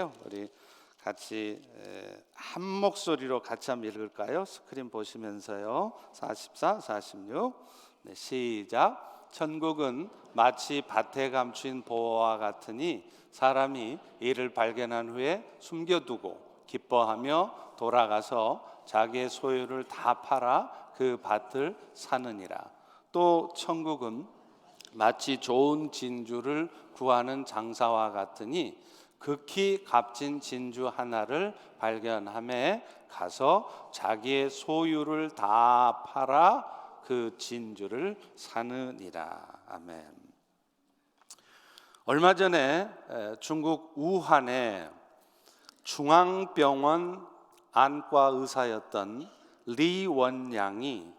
우리 같이 한 목소리로 같이 한번 읽을까요? 스크린 보시면서요. 44, 46 시작. 천국은 마치 밭에 감춘 보화와 같으니 사람이 이를 발견한 후에 숨겨두고 기뻐하며 돌아가서 자기의 소유를 다 팔아 그 밭을 사느니라. 또 천국은 마치 좋은 진주를 구하는 장사와 같으니 극히 값진 진주 하나를 발견함에 가서 자기의 소유를 다 팔아 그 진주를 사느니라. 아멘. 얼마 전에 중국 우한의 중앙병원 안과 의사였던 리 원양이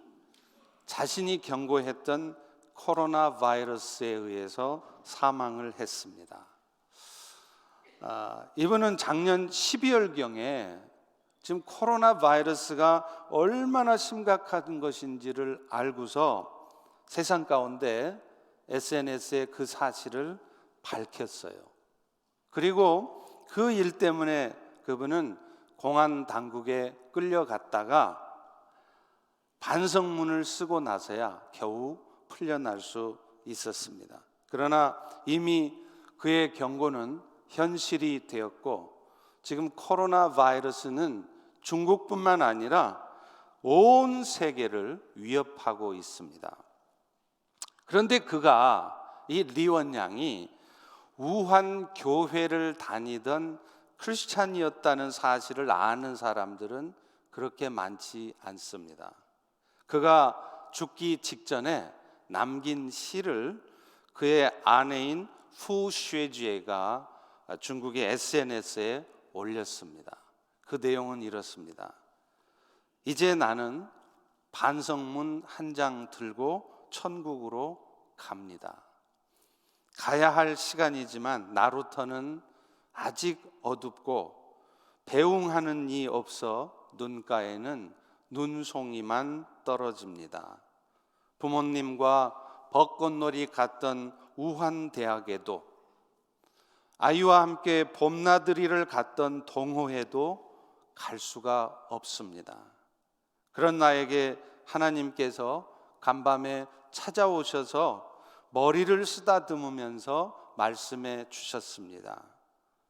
자신이 경고했던 코로나 바이러스에 의해서 사망을 했습니다. 이분은 작년 12월경에 지금 코로나 바이러스가 얼마나 심각한 것인지를 알고서 세상 가운데 SNS에 그 사실을 밝혔어요. 그리고 그 일 때문에 그분은 공안 당국에 끌려갔다가 반성문을 쓰고 나서야 겨우 풀려날 수 있었습니다. 그러나 이미 그의 경고는 현실이 되었고 지금 코로나 바이러스는 중국뿐만 아니라 온 세계를 위협하고 있습니다. 그런데 이 리원양이 우한 교회를 다니던 크리스찬이었다는 사실을 아는 사람들은 그렇게 많지 않습니다. 그가 죽기 직전에 남긴 시를 그의 아내인 푸 쉐지에가 중국의 SNS에 올렸습니다. 그 내용은 이렇습니다. 이제 나는 반성문 한 장 들고 천국으로 갑니다. 가야 할 시간이지만 나루터는 아직 어둡고 배웅하는 이 없어 눈가에는 눈송이만 떨어집니다. 부모님과 벚꽃놀이 갔던 우한 대학에도 아이와 함께 봄나들이를 갔던 동호회도 갈 수가 없습니다. 그런 나에게 하나님께서 간밤에 찾아오셔서 머리를 쓰다듬으면서 말씀해 주셨습니다.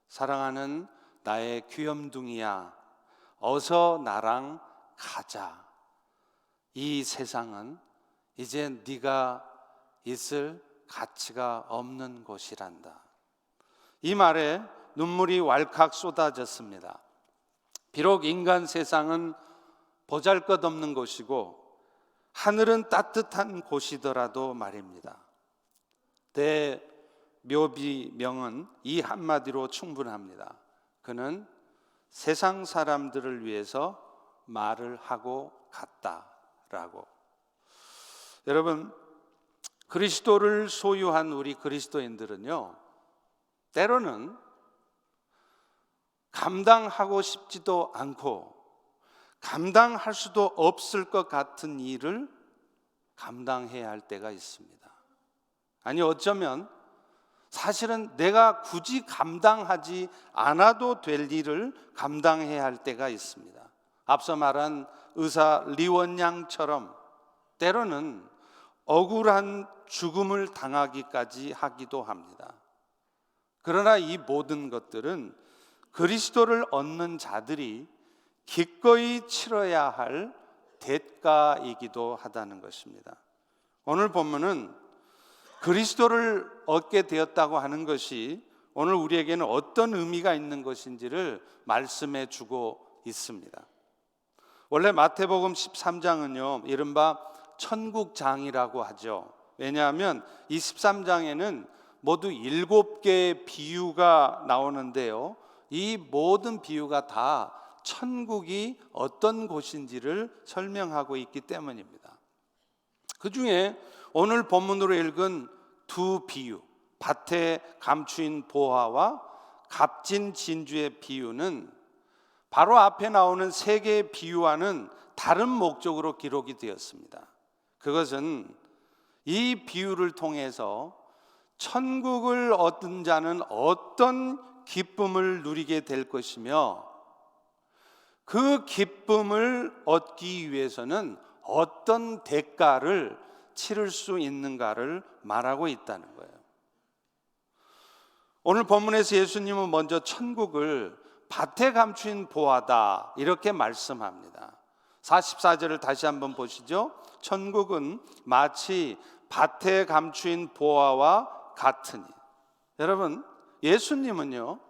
사랑하는 나의 귀염둥이야, 어서 나랑 가자. 이 세상은 이제 네가 있을 가치가 없는 곳이란다. 이 말에 눈물이 왈칵 쏟아졌습니다. 비록 인간 세상은 보잘것없는 곳이고 하늘은 따뜻한 곳이더라도 말입니다. 내 묘비명은 이 한마디로 충분합니다. 그는 세상 사람들을 위해서 말을 하고 갔다라고. 여러분, 그리스도를 소유한 우리 그리스도인들은요, 때로는 감당하고 싶지도 않고 감당할 수도 없을 것 같은 일을 감당해야 할 때가 있습니다. 아니, 어쩌면 사실은 내가 굳이 감당하지 않아도 될 일을 감당해야 할 때가 있습니다. 앞서 말한 의사 리원양처럼 때로는 억울한 죽음을 당하기까지 하기도 합니다. 그러나 이 모든 것들은 그리스도를 얻는 자들이 기꺼이 치러야 할 대가이기도 하다는 것입니다. 오늘 본문은 그리스도를 얻게 되었다고 하는 것이 오늘 우리에게는 어떤 의미가 있는 것인지를 말씀해 주고 있습니다. 원래 마태복음 13장은요 이른바 천국장이라고 하죠. 왜냐하면 이 13장에는 모두 7개의 비유가 나오는데요, 이 모든 비유가 다 천국이 어떤 곳인지를 설명하고 있기 때문입니다. 그 중에 오늘 본문으로 읽은 두 비유, 밭에 감추인 보화와 값진 진주의 비유는 바로 앞에 나오는 3개의 비유와는 다른 목적으로 기록이 되었습니다. 그것은 이 비유를 통해서 천국을 얻은 자는 어떤 기쁨을 누리게 될 것이며 그 기쁨을 얻기 위해서는 어떤 대가를 치를 수 있는가를 말하고 있다는 거예요. 오늘 본문에서 예수님은 먼저 천국을 밭에 감추인 보화다 이렇게 말씀합니다. 44절을 다시 한번 보시죠. 천국은 마치 밭에 감추인 보화와 같으니. 여러분, 예수님은요,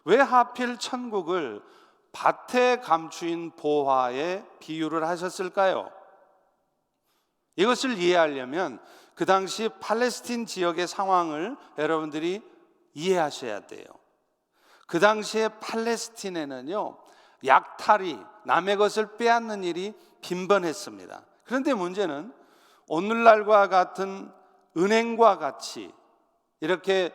왜 하필 천국을 밭에 감추인 보화에 비유를 하셨을까요? 이것을 이해하려면 그 당시 팔레스틴 지역의 상황을 여러분들이 이해하셔야 돼요. 그 당시에 팔레스틴에는요, 약탈이, 남의 것을 빼앗는 일이 빈번했습니다. 그런데 문제는 오늘날과 같은 은행과 같이 이렇게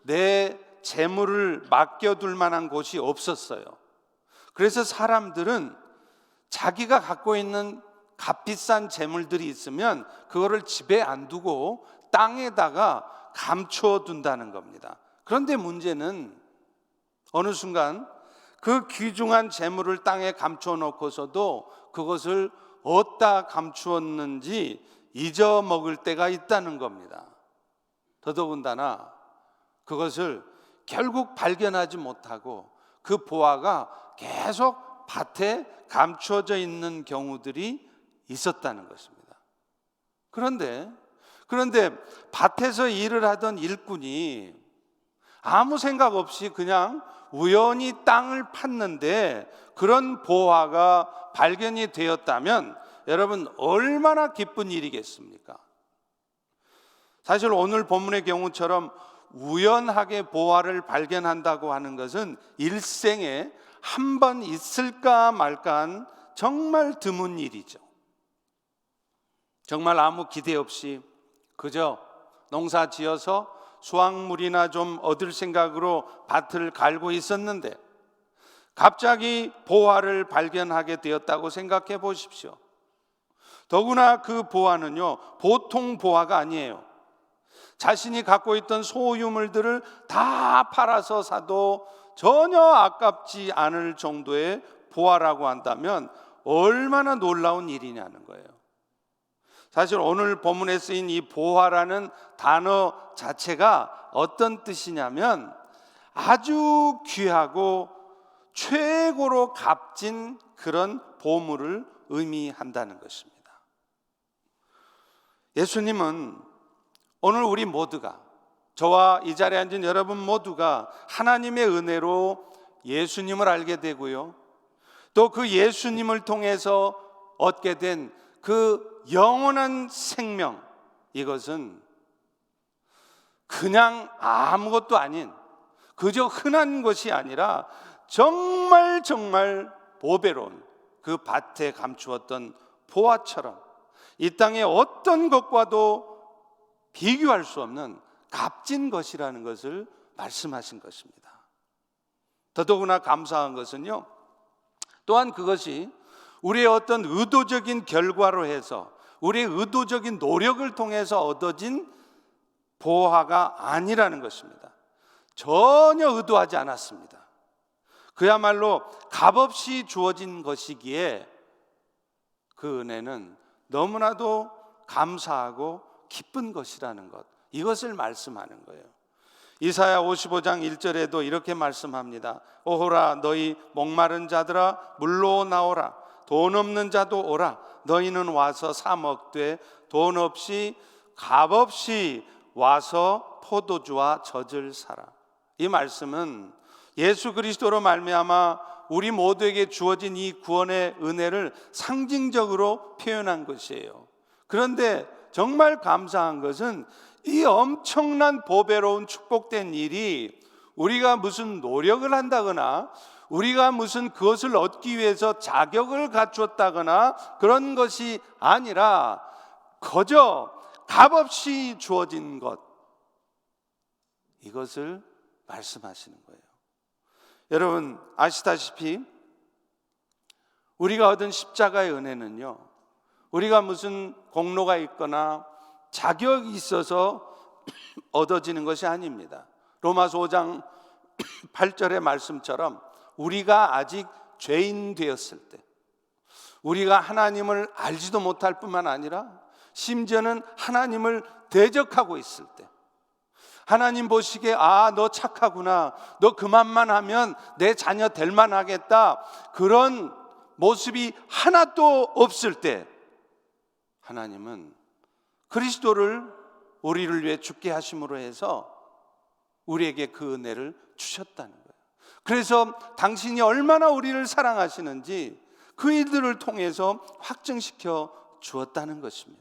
내 재물을 맡겨둘 만한 곳이 없었어요. 그래서 사람들은 자기가 갖고 있는 값비싼 재물들이 있으면 그거를 집에 안 두고 땅에다가 감추어 둔다는 겁니다. 그런데 문제는 어느 순간 그 귀중한 재물을 땅에 감추어 놓고서도 그것을 어디다 감추었는지 잊어먹을 때가 있다는 겁니다. 더더군다나 그것을 결국 발견하지 못하고 그 보화가 계속 밭에 감추어져 있는 경우들이 있었다는 것입니다. 그런데 밭에서 일을 하던 일꾼이 아무 생각 없이 그냥 우연히 땅을 팠는데 그런 보화가 발견이 되었다면 여러분 얼마나 기쁜 일이겠습니까? 사실 오늘 본문의 경우처럼 우연하게 보화를 발견한다고 하는 것은 일생에 한 번 있을까 말까한 정말 드문 일이죠. 정말 아무 기대 없이 그저 농사 지어서 수확물이나 좀 얻을 생각으로 밭을 갈고 있었는데 갑자기 보화를 발견하게 되었다고 생각해 보십시오. 더구나 그 보화는요, 보통 보화가 아니에요. 자신이 갖고 있던 소유물들을 다 팔아서 사도 전혀 아깝지 않을 정도의 보화라고 한다면 얼마나 놀라운 일이냐는 거예요. 사실 오늘 본문에 쓰인 이 보화라는 단어 자체가 어떤 뜻이냐면 아주 귀하고 최고로 값진 그런 보물을 의미한다는 것입니다. 예수님은 오늘 우리 모두가, 저와 이 자리에 앉은 여러분 모두가 하나님의 은혜로 예수님을 알게 되고요, 또 그 예수님을 통해서 얻게 된 그 영원한 생명, 이것은 그냥 아무것도 아닌 그저 흔한 것이 아니라 정말 보배로운 그 밭에 감추었던 보화처럼 이 땅의 어떤 것과도 비교할 수 없는 값진 것이라는 것을 말씀하신 것입니다. 더더구나 감사한 것은요, 또한 그것이 우리의 어떤 의도적인 결과로 해서 우리의 의도적인 노력을 통해서 얻어진 보화가 아니라는 것입니다. 전혀 의도하지 않았습니다. 그야말로 값없이 주어진 것이기에 그 은혜는 너무나도 감사하고 기쁜 것이라는 것, 이것을 말씀하는 거예요. 이사야 55장 1절에도 이렇게 말씀합니다. 오호라 너희 목마른 자들아 물로 나오라. 돈 없는 자도 오라. 너희는 와서 사 먹되 돈 없이 값없이 와서 포도주와 젖을 사라. 이 말씀은 예수 그리스도로 말미암아 우리 모두에게 주어진 이 구원의 은혜를 상징적으로 표현한 것이에요. 그런데 정말 감사한 것은 이 엄청난 보배로운 축복된 일이 우리가 무슨 노력을 한다거나 우리가 무슨 그것을 얻기 위해서 자격을 갖추었다거나 그런 것이 아니라 거저 값없이 주어진 것, 이것을 말씀하시는 거예요. 여러분 아시다시피 우리가 얻은 십자가의 은혜는요, 우리가 무슨 공로가 있거나 자격이 있어서 얻어지는 것이 아닙니다. 로마서 5장 8절의 말씀처럼 우리가 아직 죄인 되었을 때, 우리가 하나님을 알지도 못할 뿐만 아니라 심지어는 하나님을 대적하고 있을 때, 하나님 보시기에 너 착하구나, 너 그만만 하면 내 자녀 될 만하겠다, 그런 모습이 하나도 없을 때 하나님은 그리스도를 우리를 위해 죽게 하심으로 해서 우리에게 그 은혜를 주셨다는 거예요. 그래서 당신이 얼마나 우리를 사랑하시는지 그 일들을 통해서 확증시켜 주었다는 것입니다.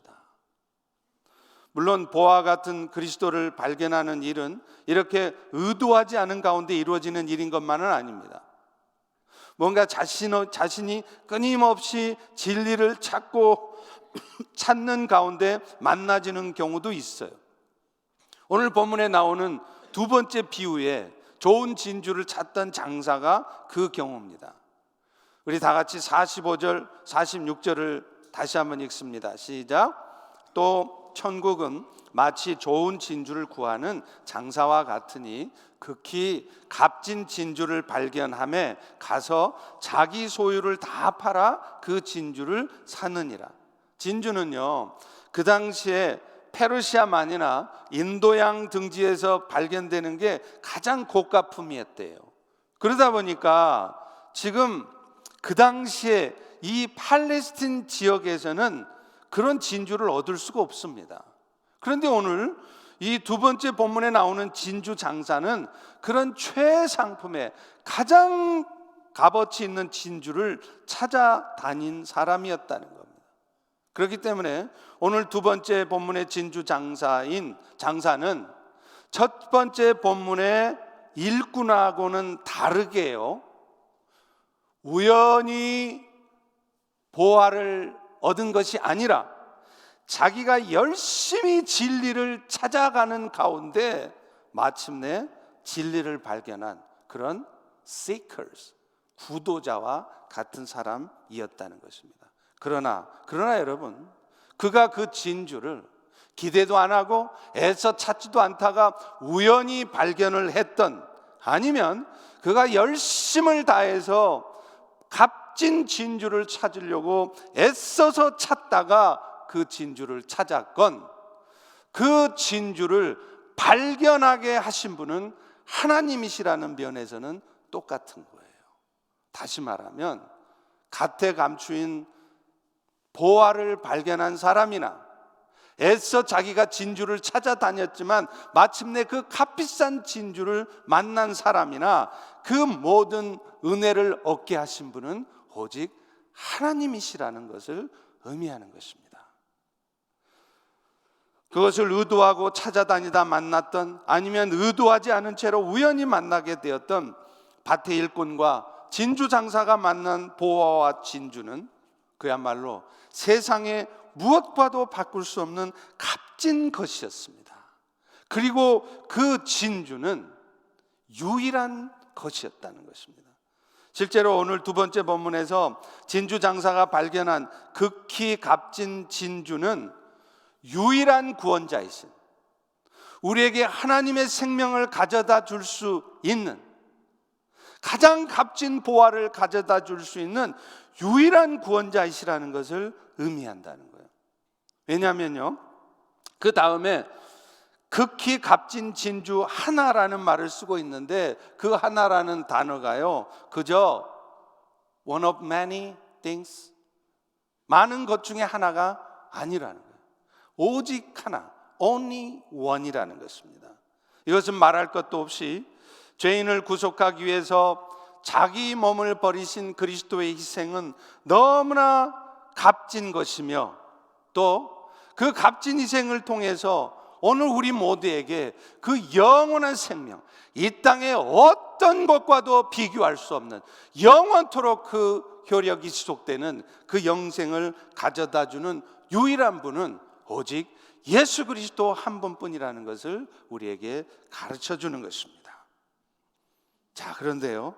물론 보아와 같은 그리스도를 발견하는 일은 이렇게 의도하지 않은 가운데 이루어지는 일인 것만은 아닙니다. 뭔가 자신이 끊임없이 진리를 찾는 가운데 만나지는 경우도 있어요. 오늘 본문에 나오는 두 번째 비유에 좋은 진주를 찾던 장사가 그 경우입니다. 우리 다 같이 45절, 46절을 다시 한번 읽습니다. 시작. 또 천국은 마치 좋은 진주를 구하는 장사와 같으니 극히 값진 진주를 발견하며 가서 자기 소유를 다 팔아 그 진주를 사느니라. 진주는요, 그 당시에 페르시아만이나 인도양 등지에서 발견되는 게 가장 고가품이었대요. 그러다 보니까 지금 그 당시에 이 팔레스틴 지역에서는 그런 진주를 얻을 수가 없습니다. 그런데 오늘 이 두 번째 본문에 나오는 진주 장사는 그런 최상품의 가장 값어치 있는 진주를 찾아다닌 사람이었다는 겁니다. 그렇기 때문에 오늘 두 번째 본문의 진주 장사는 첫 번째 본문의 일꾼하고는 다르게요, 우연히 보화를 얻은 것이 아니라 자기가 열심히 진리를 찾아가는 가운데 마침내 진리를 발견한 그런 seekers, 구도자와 같은 사람이었다는 것입니다. 그러나 여러분, 그가 그 진주를 기대도 안 하고 애써 찾지도 않다가 우연히 발견을 했던, 아니면 그가 열심을 다해서 값진 진주를 찾으려고 애써서 찾다가 그 진주를 찾았건, 그 진주를 발견하게 하신 분은 하나님이시라는 면에서는 똑같은 거예요. 다시 말하면 갓에 감추인 보화를 발견한 사람이나 애써 자기가 진주를 찾아다녔지만 마침내 그 값비싼 진주를 만난 사람이나 그 모든 은혜를 얻게 하신 분은 오직 하나님이시라는 것을 의미하는 것입니다. 그것을 의도하고 찾아다니다 만났던, 아니면 의도하지 않은 채로 우연히 만나게 되었던 밭의 일꾼과 진주 장사가 만난 보화와 진주는 그야말로 세상에 무엇과도 바꿀 수 없는 값진 것이었습니다. 그리고 그 진주는 유일한 것이었다는 것입니다. 실제로 오늘 두 번째 본문에서 진주 장사가 발견한 극히 값진 진주는 유일한 구원자이신, 우리에게 하나님의 생명을 가져다 줄 수 있는, 가장 값진 보화를 가져다 줄 수 있는 유일한 구원자이시라는 것을 의미한다는 거예요. 왜냐하면요, 그 다음에 극히 값진 진주 하나라는 말을 쓰고 있는데, 그 하나라는 단어가요, 그저 one of many things, 많은 것 중에 하나가 아니라는 거예요. 오직 하나, only one이라는 것입니다. 이것은 말할 것도 없이 죄인을 구속하기 위해서 자기 몸을 버리신 그리스도의 희생은 너무나 값진 것이며, 또 그 값진 희생을 통해서 오늘 우리 모두에게 그 영원한 생명, 이 땅의 어떤 것과도 비교할 수 없는 영원토록 그 효력이 지속되는 그 영생을 가져다주는 유일한 분은 오직 예수 그리스도 한 분뿐이라는 것을 우리에게 가르쳐주는 것입니다. 자, 그런데요,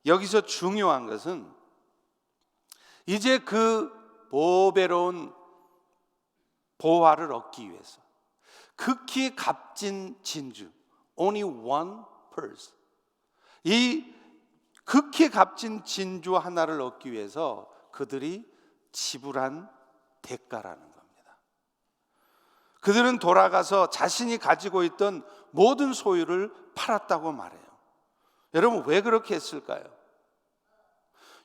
여기서 중요한 것은 이제 그 보배로운 보화를 얻기 위해서 극히 값진 진주, only one pearl, 이 극히 값진 진주 하나를 얻기 위해서 그들이 지불한 대가라는 겁니다. 그들은 돌아가서 자신이 가지고 있던 모든 소유를 팔았다고 말해요. 여러분, 왜 그렇게 했을까요?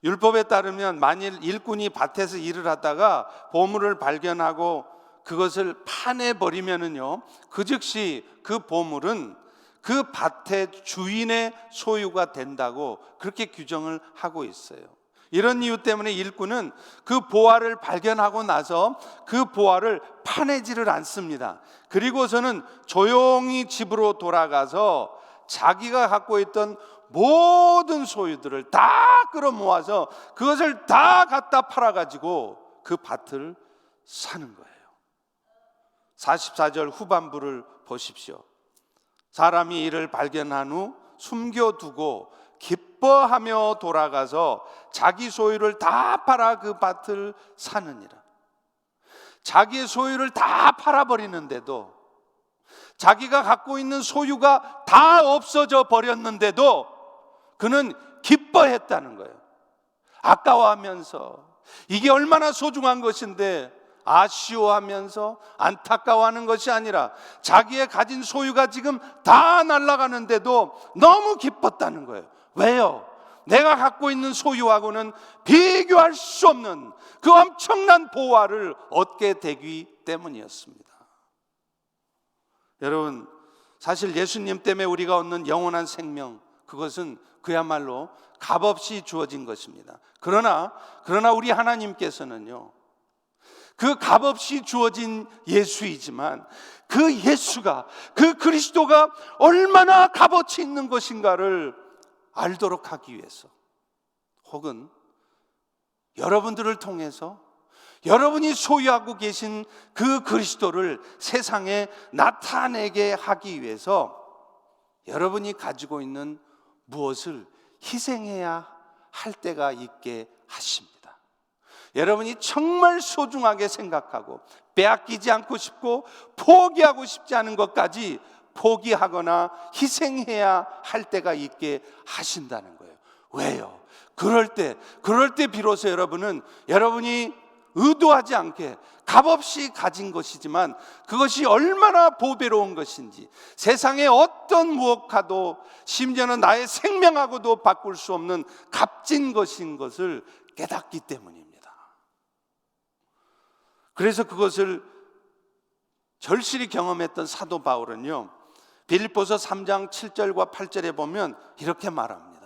율법에 따르면 만일 일꾼이 밭에서 일을 하다가 보물을 발견하고 그것을 파내버리면은요, 그 즉시 그 보물은 그 밭의 주인의 소유가 된다고 그렇게 규정을 하고 있어요. 이런 이유 때문에 일꾼은 그 보화를 발견하고 나서 그 보화를 파내지를 않습니다. 그리고서는 조용히 집으로 돌아가서 자기가 갖고 있던 모든 소유들을 다 끌어모아서 그것을 다 갖다 팔아가지고 그 밭을 사는 거예요. 44절 후반부를 보십시오. 사람이 이를 발견한 후 숨겨두고 기뻐하며 돌아가서 자기 소유를 다 팔아 그 밭을 사느니라. 자기의 소유를 다 팔아버리는데도, 자기가 갖고 있는 소유가 다 없어져 버렸는데도 그는 기뻐했다는 거예요. 아까워하면서, 이게 얼마나 소중한 것인데 아쉬워하면서 안타까워하는 것이 아니라 자기의 가진 소유가 지금 다 날아가는데도 너무 기뻤다는 거예요. 왜요? 내가 갖고 있는 소유하고는 비교할 수 없는 그 엄청난 보화를 얻게 되기 때문이었습니다. 여러분, 사실 예수님 때문에 우리가 얻는 영원한 생명, 그것은 그야말로 값없이 주어진 것입니다. 그러나 우리 하나님께서는요, 그 값없이 주어진 예수이지만 그 예수가, 그 그리스도가 얼마나 값어치 있는 것인가를 알도록 하기 위해서, 혹은 여러분들을 통해서 여러분이 소유하고 계신 그 그리스도를 세상에 나타내게 하기 위해서 여러분이 가지고 있는 무엇을 희생해야 할 때가 있게 하십니다. 여러분이 정말 소중하게 생각하고 빼앗기지 않고 싶고 포기하고 싶지 않은 것까지 포기하거나 희생해야 할 때가 있게 하신다는 거예요. 왜요? 그럴 때 비로소 여러분이 의도하지 않게 값없이 가진 것이지만 그것이 얼마나 보배로운 것인지, 세상의 어떤 무엇과도, 심지어는 나의 생명하고도 바꿀 수 없는 값진 것인 것을 깨닫기 때문입니다. 그래서 그것을 절실히 경험했던 사도 바울은요, 빌립보서 3장 7절과 8절에 보면 이렇게 말합니다.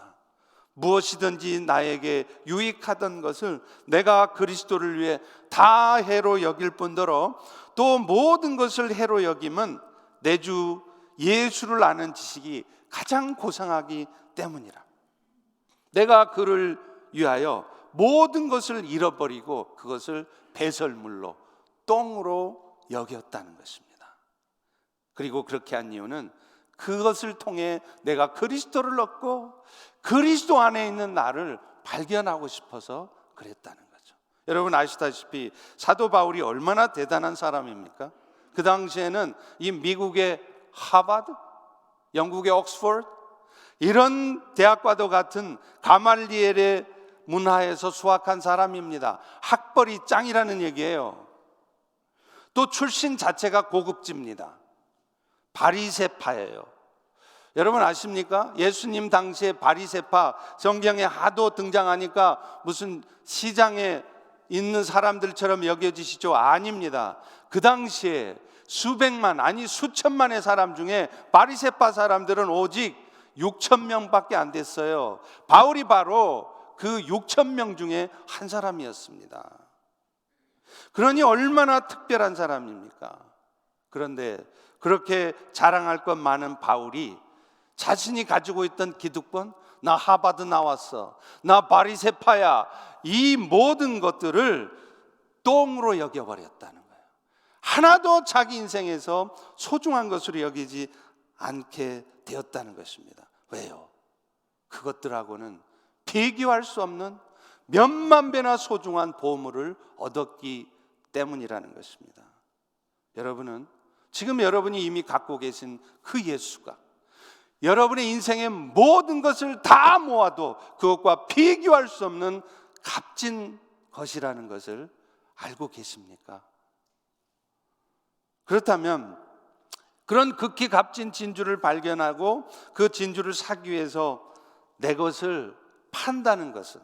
무엇이든지 나에게 유익하던 것을 내가 그리스도를 위해 다 해로 여길 뿐더러 또 모든 것을 해로 여김은 내 주 예수를 아는 지식이 가장 고상하기 때문이라. 내가 그를 위하여 모든 것을 잃어버리고 그것을 배설물로, 똥으로 여겼다는 것입니다. 그리고 그렇게 한 이유는 그것을 통해 내가 그리스도를 얻고 그리스도 안에 있는 나를 발견하고 싶어서 그랬다는 거죠. 여러분 아시다시피 사도 바울이 얼마나 대단한 사람입니까? 그 당시에는 이 미국의 하버드, 영국의 옥스퍼드, 이런 대학과도 같은 가말리엘의 문화에서 수학한 사람입니다. 학벌이 짱이라는 얘기예요. 또 출신 자체가 고급집니다. 바리새파예요. 여러분 아십니까? 예수님 당시에 바리새파 성경에 하도 등장하니까 무슨 시장에 있는 사람들처럼 여겨지시죠? 아닙니다. 그 당시에 수백만, 아니 수천만의 사람 중에 바리새파 사람들은 오직 6천 명밖에 안 됐어요. 바울이 바로 그 6천 명 중에 한 사람이었습니다. 그러니 얼마나 특별한 사람입니까? 그런데 그렇게 자랑할 것 많은 바울이 자신이 가지고 있던 기득권, 나 하버드 나왔어, 나 바리새파야, 이 모든 것들을 똥으로 여겨버렸다는 거예요. 하나도 자기 인생에서 소중한 것으로 여기지 않게 되었다는 것입니다. 왜요? 그것들하고는 비교할 수 없는 몇만 배나 소중한 보물을 얻었기 때문이라는 것입니다. 여러분은 지금 여러분이 이미 갖고 계신 그 예수가 여러분의 인생의 모든 것을 다 모아도 그것과 비교할 수 없는 값진 것이라는 것을 알고 계십니까? 그렇다면 그런 극히 값진 진주를 발견하고 그 진주를 사기 위해서 내 것을 판다는 것은,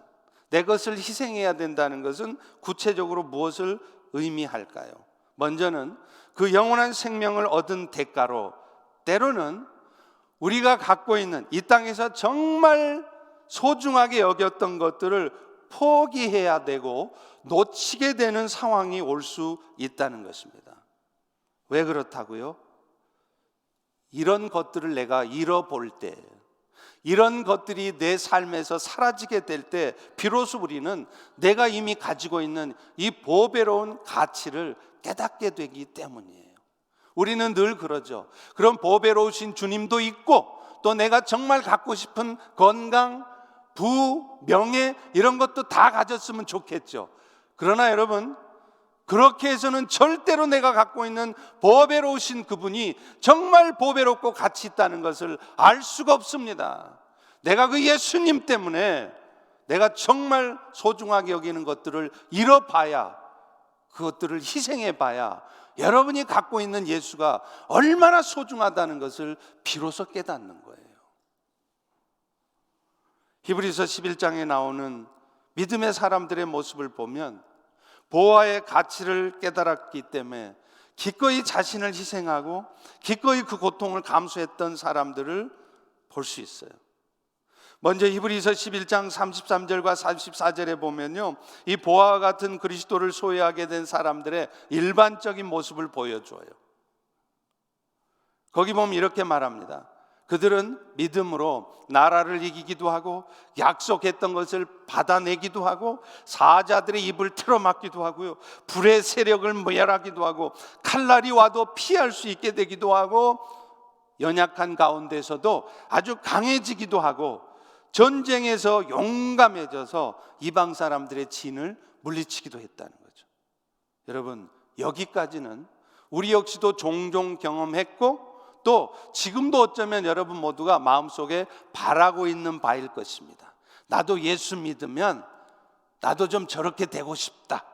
내 것을 희생해야 된다는 것은 구체적으로 무엇을 의미할까요? 먼저는 그 영원한 생명을 얻은 대가로 때로는 우리가 갖고 있는 이 땅에서 정말 소중하게 여겼던 것들을 포기해야 되고 놓치게 되는 상황이 올 수 있다는 것입니다. 왜 그렇다고요? 이런 것들을 내가 잃어볼 때, 이런 것들이 내 삶에서 사라지게 될 때 비로소 우리는 내가 이미 가지고 있는 이 보배로운 가치를 깨닫게 되기 때문이에요. 우리는 늘 그러죠. 그런 보배로우신 주님도 있고 또 내가 정말 갖고 싶은 건강, 부, 명예 이런 것도 다 가졌으면 좋겠죠. 그러나 여러분, 그렇게 해서는 절대로 내가 갖고 있는 보배로우신 그분이 정말 보배롭고 가치 있다는 것을 알 수가 없습니다. 내가 그 예수님 때문에 내가 정말 소중하게 여기는 것들을 잃어봐야, 그것들을 희생해봐야 여러분이 갖고 있는 예수가 얼마나 소중하다는 것을 비로소 깨닫는 거예요. 히브리서 11장에 나오는 믿음의 사람들의 모습을 보면 보화의 가치를 깨달았기 때문에 기꺼이 자신을 희생하고 기꺼이 그 고통을 감수했던 사람들을 볼 수 있어요. 먼저 히브리서 11장 33절과 44절에 보면요, 이 보화와 같은 그리스도를 소유하게 된 사람들의 일반적인 모습을 보여줘요. 거기 보면 이렇게 말합니다. 그들은 믿음으로 나라를 이기기도 하고 약속했던 것을 받아내기도 하고 사자들의 입을 틀어막기도 하고요, 불의 세력을 멸하기도 하고 칼날이 와도 피할 수 있게 되기도 하고 연약한 가운데서도 아주 강해지기도 하고 전쟁에서 용감해져서 이방 사람들의 진을 물리치기도 했다는 거죠. 여러분, 여기까지는 우리 역시도 종종 경험했고 또 지금도 어쩌면 여러분 모두가 마음속에 바라고 있는 바일 것입니다. 나도 예수 믿으면 나도 좀 저렇게 되고 싶다.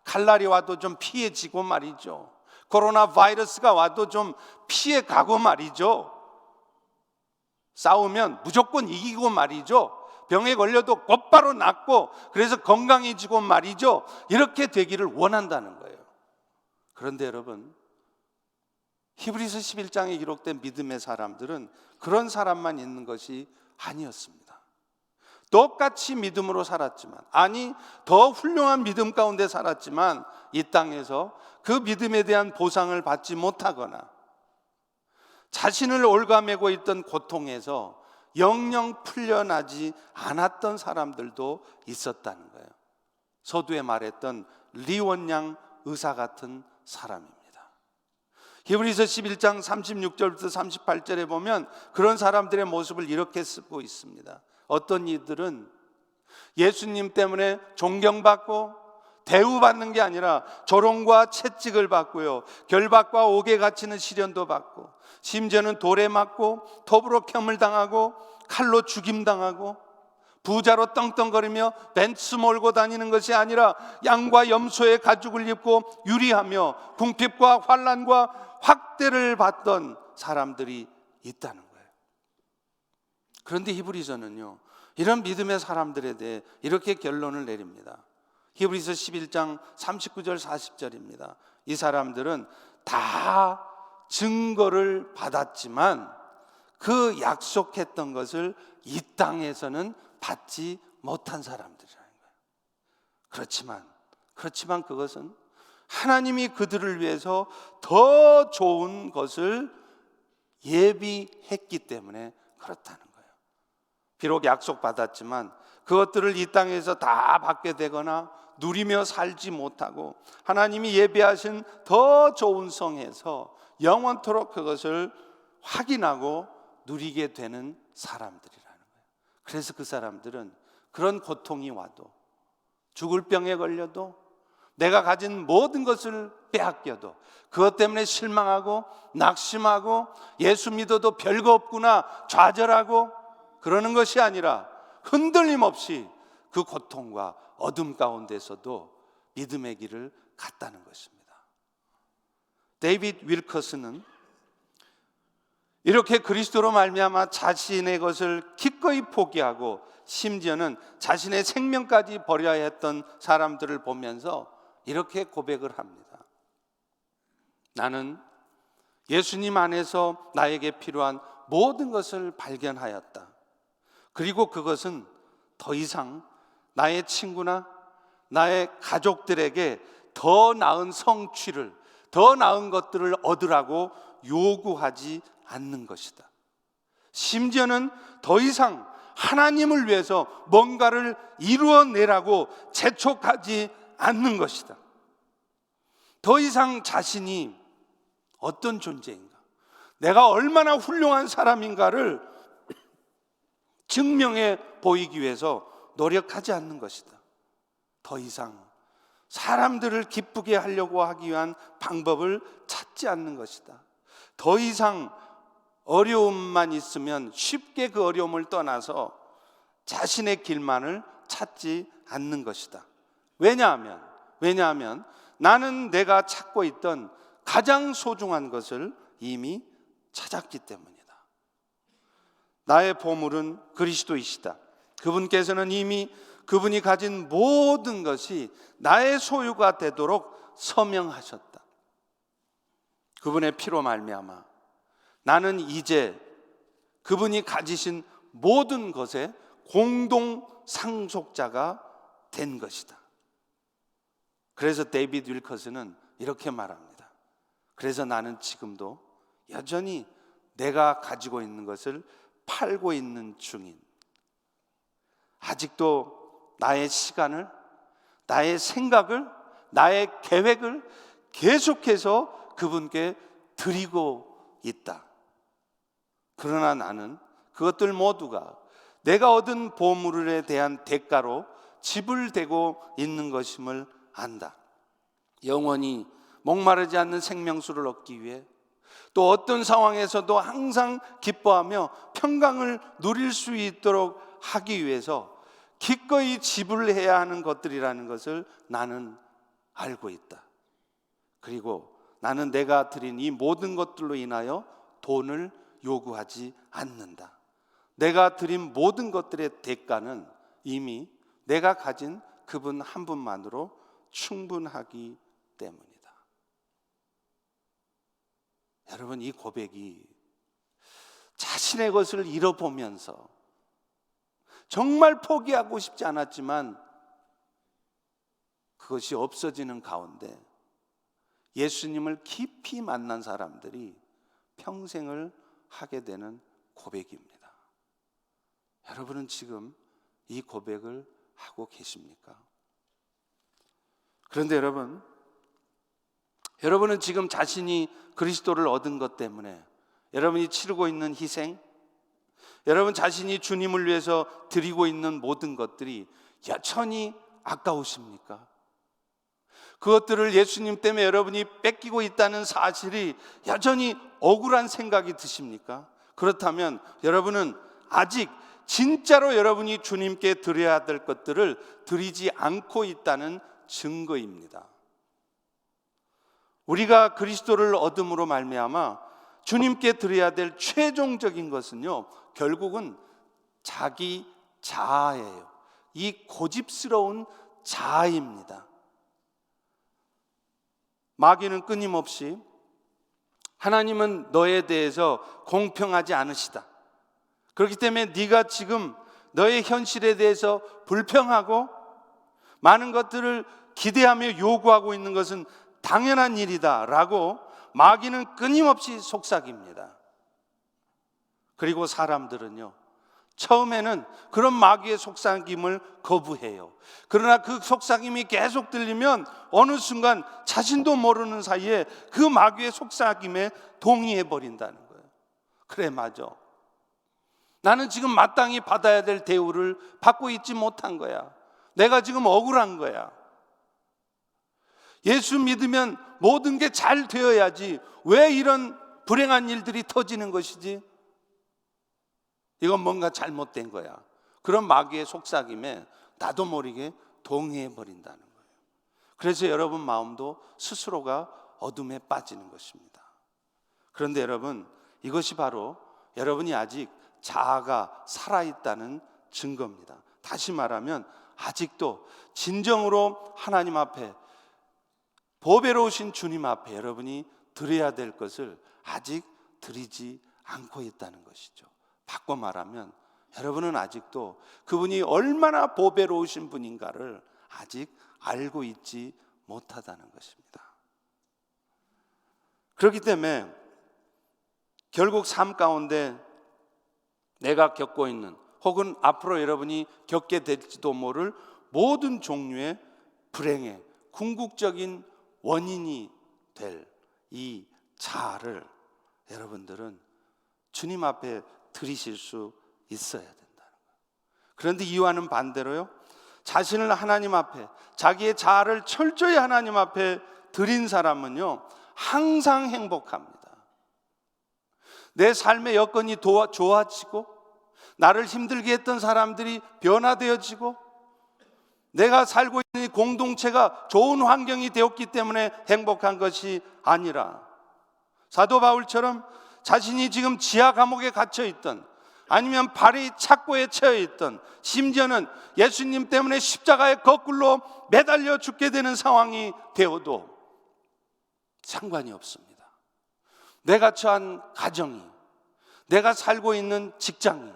칼날이 와도 좀 피해지고 말이죠. 코로나 바이러스가 와도 좀 피해가고 말이죠. 싸우면 무조건 이기고 말이죠. 병에 걸려도 곧바로 낫고 그래서 건강해지고 말이죠. 이렇게 되기를 원한다는 거예요. 그런데 여러분, 히브리서 11장에 기록된 믿음의 사람들은 그런 사람만 있는 것이 아니었습니다. 똑같이 믿음으로 살았지만, 아니 더 훌륭한 믿음 가운데 살았지만 이 땅에서 그 믿음에 대한 보상을 받지 못하거나 자신을 올가매고 있던 고통에서 영영 풀려나지 않았던 사람들도 있었다는 거예요. 서두에 말했던 리원양 의사 같은 사람입니다. 히브리서 11장 36절부터 38절에 보면 그런 사람들의 모습을 이렇게 쓰고 있습니다. 어떤 이들은 예수님 때문에 존경받고 대우받는 게 아니라 조롱과 채찍을 받고요, 결박과 옥에 갇히는 시련도 받고 심지어는 돌에 맞고 톱으로 켬을 당하고 칼로 죽임당하고 부자로 떵떵거리며 벤츠 몰고 다니는 것이 아니라 양과 염소의 가죽을 입고 유리하며 궁핍과 환난과 학대를 받던 사람들이 있다는 거예요. 그런데 히브리서는요, 이런 믿음의 사람들에 대해 이렇게 결론을 내립니다. 히브리서 11장 39절 40절입니다. 이 사람들은 다 증거를 받았지만 그 약속했던 것을 이 땅에서는 받지 못한 사람들이라는 거예요. 그렇지만 그것은 하나님이 그들을 위해서 더 좋은 것을 예비했기 때문에 그렇다는 거예요. 비록 약속받았지만 그것들을 이 땅에서 다 받게 되거나 누리며 살지 못하고 하나님이 예비하신 더 좋은 성에서 영원토록 그것을 확인하고 누리게 되는 사람들이라는 거예요. 그래서 그 사람들은 그런 고통이 와도, 죽을 병에 걸려도, 내가 가진 모든 것을 빼앗겨도 그것 때문에 실망하고 낙심하고 예수 믿어도 별거 없구나 좌절하고 그러는 것이 아니라 흔들림 없이 그 고통과 어둠 가운데서도 믿음의 길을 갔다는 것입니다. 데이빗 윌커스는 이렇게 그리스도로 말미암아 자신의 것을 기꺼이 포기하고 심지어는 자신의 생명까지 버려야 했던 사람들을 보면서 이렇게 고백을 합니다. 나는 예수님 안에서 나에게 필요한 모든 것을 발견하였다. 그리고 그것은 더 이상 나의 친구나 나의 가족들에게 더 나은 성취를, 더 나은 것들을 얻으라고 요구하지 않는 것이다. 심지어는 더 이상 하나님을 위해서 뭔가를 이루어내라고 재촉하지 않는 것이다. 더 이상 자신이 어떤 존재인가, 내가 얼마나 훌륭한 사람인가를 증명해 보이기 위해서 노력하지 않는 것이다. 더 이상 사람들을 기쁘게 하려고 하기 위한 방법을 찾지 않는 것이다. 더 이상 어려움만 있으면 쉽게 그 어려움을 떠나서 자신의 길만을 찾지 않는 것이다. 왜냐하면 나는 내가 찾고 있던 가장 소중한 것을 이미 찾았기 때문이다. 나의 보물은 그리스도이시다. 그분께서는 이미 그분이 가진 모든 것이 나의 소유가 되도록 서명하셨다. 그분의 피로 말미암아 나는 이제 그분이 가지신 모든 것의 공동 상속자가 된 것이다. 그래서 데이빗 윌커스는 이렇게 말합니다. 그래서 나는 지금도 여전히 내가 가지고 있는 것을 팔고 있는 중인, 아직도 나의 시간을, 나의 생각을, 나의 계획을 계속해서 그분께 드리고 있다. 그러나 나는 그것들 모두가 내가 얻은 보물에 대한 대가로 지불되고 있는 것임을 안다. 영원히 목마르지 않는 생명수를 얻기 위해, 또 어떤 상황에서도 항상 기뻐하며 평강을 누릴 수 있도록 하기 위해서 기꺼이 지불해야 하는 것들이라는 것을 나는 알고 있다. 그리고 나는 내가 드린 이 모든 것들로 인하여 돈을 요구하지 않는다. 내가 드린 모든 것들의 대가는 이미 내가 가진 그분 한 분만으로 충분하기 때문이다. 여러분, 이 고백이 자신의 것을 잃어보면서 정말 포기하고 싶지 않았지만 그것이 없어지는 가운데 예수님을 깊이 만난 사람들이 평생을 하게 되는 고백입니다. 여러분은 지금 이 고백을 하고 계십니까? 그런데 여러분은 지금 자신이 그리스도를 얻은 것 때문에 여러분이 치르고 있는 희생, 여러분 자신이 주님을 위해서 드리고 있는 모든 것들이 여전히 아까우십니까? 그것들을 예수님 때문에 여러분이 뺏기고 있다는 사실이 여전히 억울한 생각이 드십니까? 그렇다면 여러분은 아직 진짜로 여러분이 주님께 드려야 될 것들을 드리지 않고 있다는 증거입니다. 우리가 그리스도를 얻음으로 말미암아 주님께 드려야 될 최종적인 것은요, 결국은 자기 자아예요. 이 고집스러운 자아입니다. 마귀는 끊임없이 하나님은 너에 대해서 공평하지 않으시다. 그렇기 때문에 네가 지금 너의 현실에 대해서 불평하고 많은 것들을 기대하며 요구하고 있는 것은 당연한 일이다 라고 마귀는 끊임없이 속삭입니다. 그리고 사람들은요, 처음에는 그런 마귀의 속삭임을 거부해요. 그러나 그 속삭임이 계속 들리면 어느 순간 자신도 모르는 사이에 그 마귀의 속삭임에 동의해 버린다는 거예요. 그래, 맞아. 나는 지금 마땅히 받아야 될 대우를 받고 있지 못한 거야. 내가 지금 억울한 거야. 예수 믿으면 모든 게 잘 되어야지 왜 이런 불행한 일들이 터지는 것이지? 이건 뭔가 잘못된 거야. 그런 마귀의 속삭임에 나도 모르게 동의해 버린다는 거예요. 그래서 여러분 마음도 스스로가 어둠에 빠지는 것입니다. 그런데 여러분, 이것이 바로 여러분이 아직 자아가 살아있다는 증거입니다. 다시 말하면 아직도 진정으로 하나님 앞에, 보배로우신 주님 앞에 여러분이 드려야 될 것을 아직 드리지 않고 있다는 것이죠. 바꿔 말하면 여러분은 아직도 그분이 얼마나 보배로우신 분인가를 아직 알고 있지 못하다는 것입니다. 그렇기 때문에 결국 삶 가운데 내가 겪고 있는, 혹은 앞으로 여러분이 겪게 될지도 모를 모든 종류의 불행의 궁극적인 원인이 될 이 자아를 여러분들은 주님 앞에 드리실 수 있어야 된다는 거예요. 그런데 이와는 반대로요, 자신을 하나님 앞에, 자기의 자아를 철저히 하나님 앞에 드린 사람은요 항상 행복합니다. 내 삶의 여건이 좋아지고, 나를 힘들게 했던 사람들이 변화되어지고, 내가 살고 있는 이 공동체가 좋은 환경이 되었기 때문에 행복한 것이 아니라, 사도 바울처럼 자신이 지금 지하 감옥에 갇혀 있던, 아니면 발이 착고에 처해 있던, 심지어는 예수님 때문에 십자가에 거꾸로 매달려 죽게 되는 상황이 되어도 상관이 없습니다. 내가 처한 가정이, 내가 살고 있는 직장이,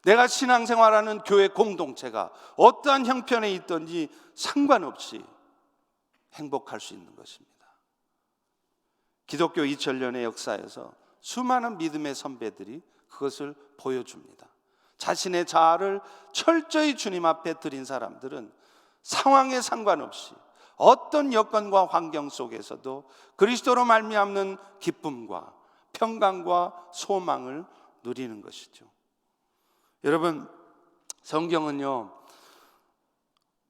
내가 신앙생활하는 교회 공동체가 어떠한 형편에 있든지 상관없이 행복할 수 있는 것입니다. 기독교 2000년의 역사에서 수많은 믿음의 선배들이 그것을 보여줍니다. 자신의 자아를 철저히 주님 앞에 드린 사람들은 상황에 상관없이 어떤 여건과 환경 속에서도 그리스도로 말미암는 기쁨과 평강과 소망을 누리는 것이죠. 여러분, 성경은요,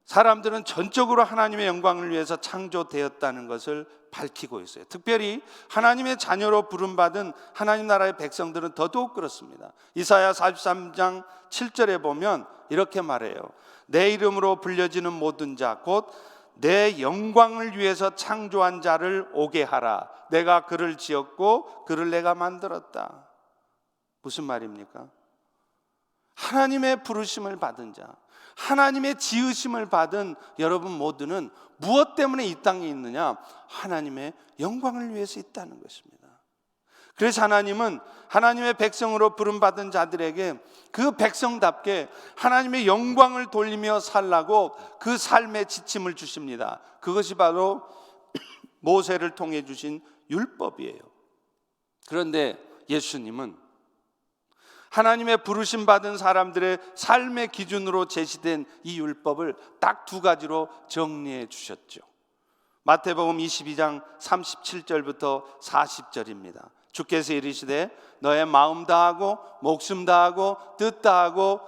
사람들은 전적으로 하나님의 영광을 위해서 창조되었다는 것을 밝히고 있어요. 특별히 하나님의 자녀로 부름받은 하나님 나라의 백성들은 더더욱 그렇습니다. 이사야 43장 7절에 보면 이렇게 말해요. 내 이름으로 불려지는 모든 자, 곧 내 영광을 위해서 창조한 자를 오게 하라. 내가 그를 지었고 그를 내가 만들었다. 무슨 말입니까? 하나님의 부르심을 받은 자, 하나님의 지으심을 받은 여러분 모두는 무엇 때문에 이 땅에 있느냐? 하나님의 영광을 위해서 있다는 것입니다. 그래서 하나님은 하나님의 백성으로 부름받은 자들에게 그 백성답게 하나님의 영광을 돌리며 살라고 그 삶의 지침을 주십니다. 그것이 바로 모세를 통해 주신 율법이에요. 그런데 예수님은 하나님의 부르심 받은 사람들의 삶의 기준으로 제시된 이 율법을 딱 두 가지로 정리해 주셨죠. 마태복음 22장 37절부터 40절입니다. 주께서 이르시되 너의 마음 다하고 목숨 다하고 뜻 다하고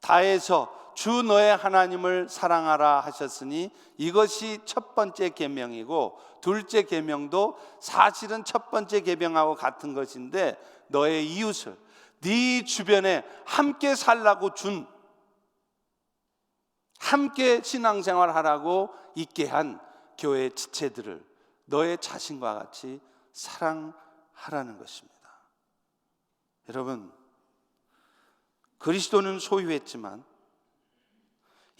다해서 주 너의 하나님을 사랑하라 하셨으니 이것이 첫 번째 계명이고, 둘째 계명도 사실은 첫 번째 계명하고 같은 것인데, 너의 이웃을 네 주변에 함께 살라고 준, 함께 신앙생활하라고 있게 한 교회 지체들을 너의 자신과 같이 사랑하라는 것입니다. 여러분, 그리스도는 소유했지만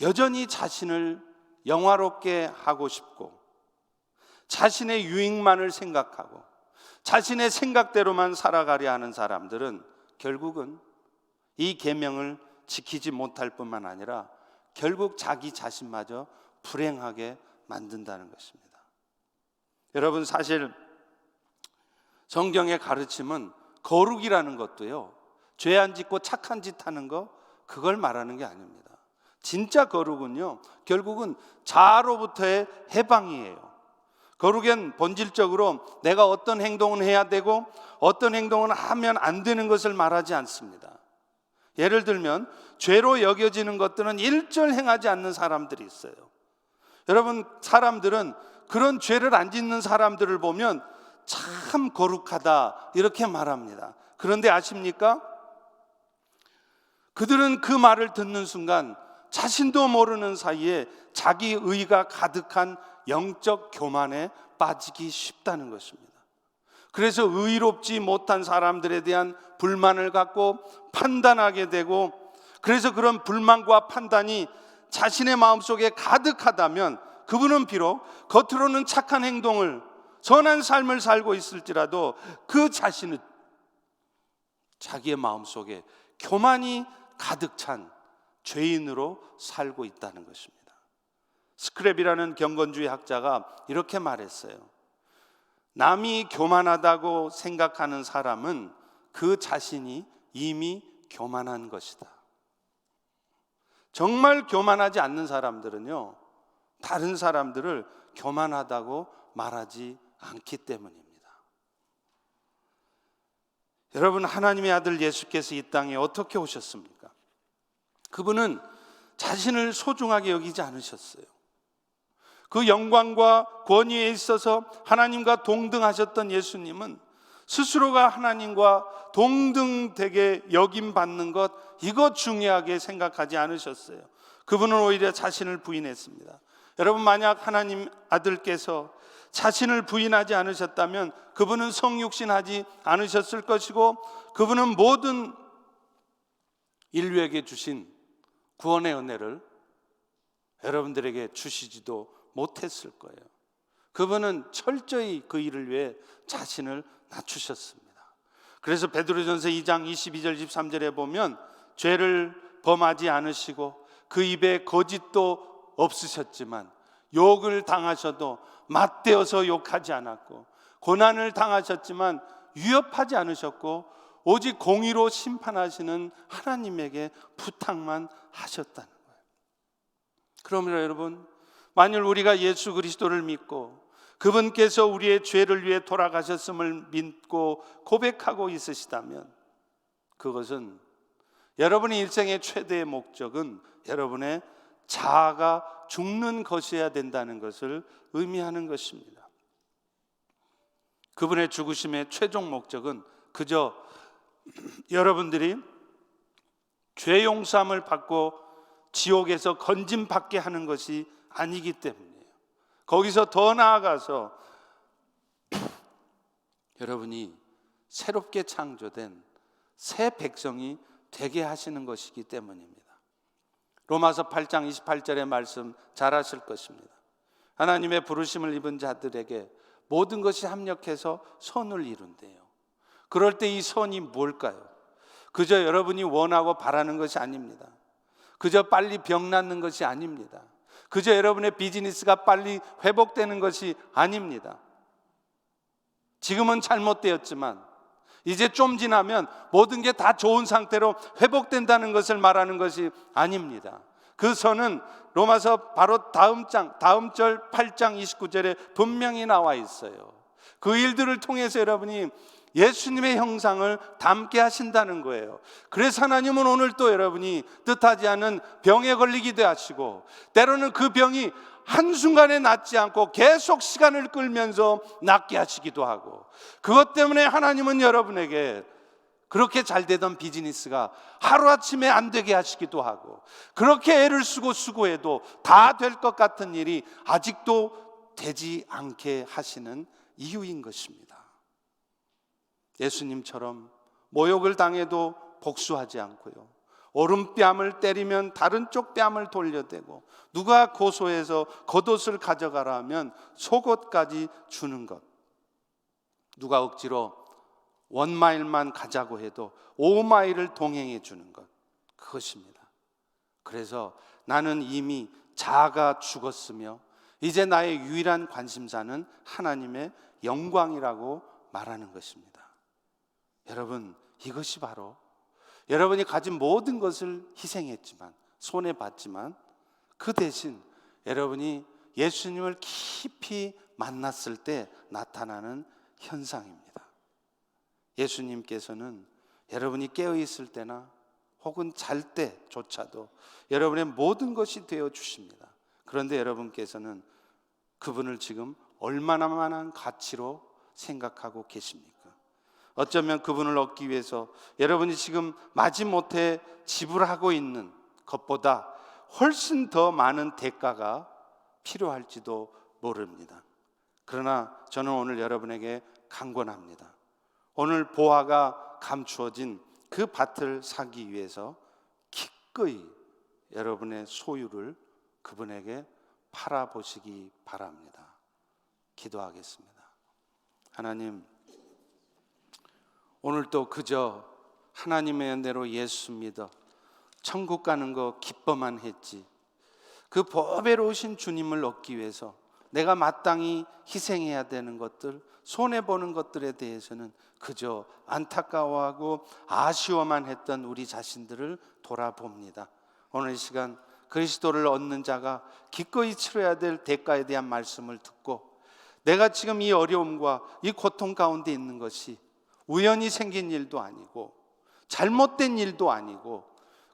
여전히 자신을 영화롭게 하고 싶고, 자신의 유익만을 생각하고 자신의 생각대로만 살아가려 하는 사람들은 결국은 이 계명을 지키지 못할 뿐만 아니라 결국 자기 자신마저 불행하게 만든다는 것입니다. 여러분, 사실 성경의 가르침은 거룩이라는 것도요, 죄 안 짓고 착한 짓 하는 거, 그걸 말하는 게 아닙니다. 진짜 거룩은요, 결국은 자아로부터의 해방이에요. 거룩엔 본질적으로 내가 어떤 행동을 해야 되고 어떤 행동을 하면 안 되는 것을 말하지 않습니다. 예를 들면 죄로 여겨지는 것들은 일절 행하지 않는 사람들이 있어요. 여러분, 사람들은 그런 죄를 안 짓는 사람들을 보면 참 거룩하다 이렇게 말합니다. 그런데 아십니까? 그들은 그 말을 듣는 순간 자신도 모르는 사이에 자기 의가 가득한 영적 교만에 빠지기 쉽다는 것입니다. 그래서 의롭지 못한 사람들에 대한 불만을 갖고 판단하게 되고, 그래서 그런 불만과 판단이 자신의 마음속에 가득하다면 그분은 비록 겉으로는 착한 행동을, 선한 삶을 살고 있을지라도 그 자신은 자기의 마음속에 교만이 가득 찬 죄인으로 살고 있다는 것입니다. 스크랩이라는 경건주의 학자가 이렇게 말했어요. 남이 교만하다고 생각하는 사람은 그 자신이 이미 교만한 것이다. 정말 교만하지 않는 사람들은요, 다른 사람들을 교만하다고 말하지 않기 때문입니다. 여러분, 하나님의 아들 예수께서 이 땅에 어떻게 오셨습니까? 그분은 자신을 소중하게 여기지 않으셨어요. 그 영광과 권위에 있어서 하나님과 동등하셨던 예수님은 스스로가 하나님과 동등되게 여김받는 것, 이것 중요하게 생각하지 않으셨어요. 그분은 오히려 자신을 부인했습니다. 여러분, 만약 하나님 아들께서 자신을 부인하지 않으셨다면 그분은 성육신하지 않으셨을 것이고, 그분은 모든 인류에게 주신 구원의 은혜를 여러분들에게 주시지도 못했을 거예요. 그분은 철저히 그 일을 위해 자신을 낮추셨습니다. 그래서 베드로전서 2장 22절 23절에 보면 죄를 범하지 않으시고 그 입에 거짓도 없으셨지만 욕을 당하셔도 맞대어서 욕하지 않았고, 고난을 당하셨지만 위협하지 않으셨고, 오직 공의로 심판하시는 하나님에게 부탁만 하셨다는 거예요. 그러므로 여러분, 만일 우리가 예수 그리스도를 믿고 그분께서 우리의 죄를 위해 돌아가셨음을 믿고 고백하고 있으시다면, 그것은 여러분의 일생의 최대의 목적은 여러분의 자아가 죽는 것이어야 된다는 것을 의미하는 것입니다. 그분의 죽으심의 최종 목적은 그저 여러분들이 죄 용서함을 받고 지옥에서 건짐받게 하는 것이 아니기 때문이에요. 거기서 더 나아가서 여러분이 새롭게 창조된 새 백성이 되게 하시는 것이기 때문입니다. 로마서 8장 28절의 말씀 잘 아실 것입니다. 하나님의 부르심을 입은 자들에게 모든 것이 합력해서 선을 이룬대요. 그럴 때 이 선이 뭘까요? 그저 여러분이 원하고 바라는 것이 아닙니다. 그저 빨리 병 낫는 것이 아닙니다. 그저 여러분의 비즈니스가 빨리 회복되는 것이 아닙니다. 지금은 잘못되었지만 이제 좀 지나면 모든 게 다 좋은 상태로 회복된다는 것을 말하는 것이 아닙니다. 그 선은 로마서 바로 다음 절 8장 29절에 분명히 나와 있어요. 그 일들을 통해서 여러분이 예수님의 형상을 닮게 하신다는 거예요. 그래서 하나님은 오늘 또 여러분이 뜻하지 않은 병에 걸리기도 하시고, 때로는 그 병이 한순간에 낫지 않고 계속 시간을 끌면서 낫게 하시기도 하고, 그것 때문에 하나님은 여러분에게 그렇게 잘 되던 비즈니스가 하루아침에 안 되게 하시기도 하고, 그렇게 애를 쓰고 수고해도 다 될 것 같은 일이 아직도 되지 않게 하시는 이유인 것입니다. 예수님처럼 모욕을 당해도 복수하지 않고요, 오른뺨을 때리면 다른 쪽 뺨을 돌려대고, 누가 고소해서 겉옷을 가져가라 하면 속옷까지 주는 것, 누가 억지로 1마일만 가자고 해도 5마일을 동행해 주는 것, 그것입니다. 그래서 나는 이미 자아가 죽었으며 이제 나의 유일한 관심사는 하나님의 영광이라고 말하는 것입니다. 여러분, 이것이 바로 여러분이 가진 모든 것을 희생했지만, 손해봤지만, 그 대신 여러분이 예수님을 깊이 만났을 때 나타나는 현상입니다. 예수님께서는 여러분이 깨어있을 때나 혹은 잘 때조차도 여러분의 모든 것이 되어 주십니다. 그런데 여러분께서는 그분을 지금 얼마나 많은 가치로 생각하고 계십니까? 어쩌면 그분을 얻기 위해서 여러분이 지금 마지못해 지불하고 있는 것보다 훨씬 더 많은 대가가 필요할지도 모릅니다. 그러나 저는 오늘 여러분에게 강권합니다. 오늘 보화가 감추어진 그 밭을 사기 위해서 기꺼이 여러분의 소유를 그분에게 팔아보시기 바랍니다. 기도하겠습니다. 하나님, 오늘도 그저 하나님의 은혜로 예수 믿어 천국 가는 거 기뻐만 했지, 그 보배로우신 주님을 얻기 위해서 내가 마땅히 희생해야 되는 것들, 손해보는 것들에 대해서는 그저 안타까워하고 아쉬워만 했던 우리 자신들을 돌아봅니다. 오늘 이 시간 그리스도를 얻는 자가 기꺼이 치러야 될 대가에 대한 말씀을 듣고, 내가 지금 이 어려움과 이 고통 가운데 있는 것이 우연히 생긴 일도 아니고 잘못된 일도 아니고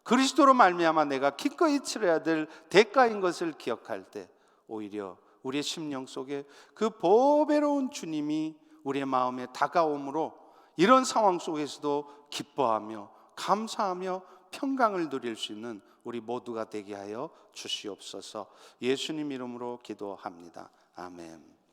그리스도로 말미암아 내가 기꺼이 치러야 될 대가인 것을 기억할 때, 오히려 우리의 심령 속에 그 보배로운 주님이 우리의 마음에 다가옴으로 이런 상황 속에서도 기뻐하며 감사하며 평강을 누릴 수 있는 우리 모두가 되게 하여 주시옵소서. 예수님 이름으로 기도합니다. 아멘.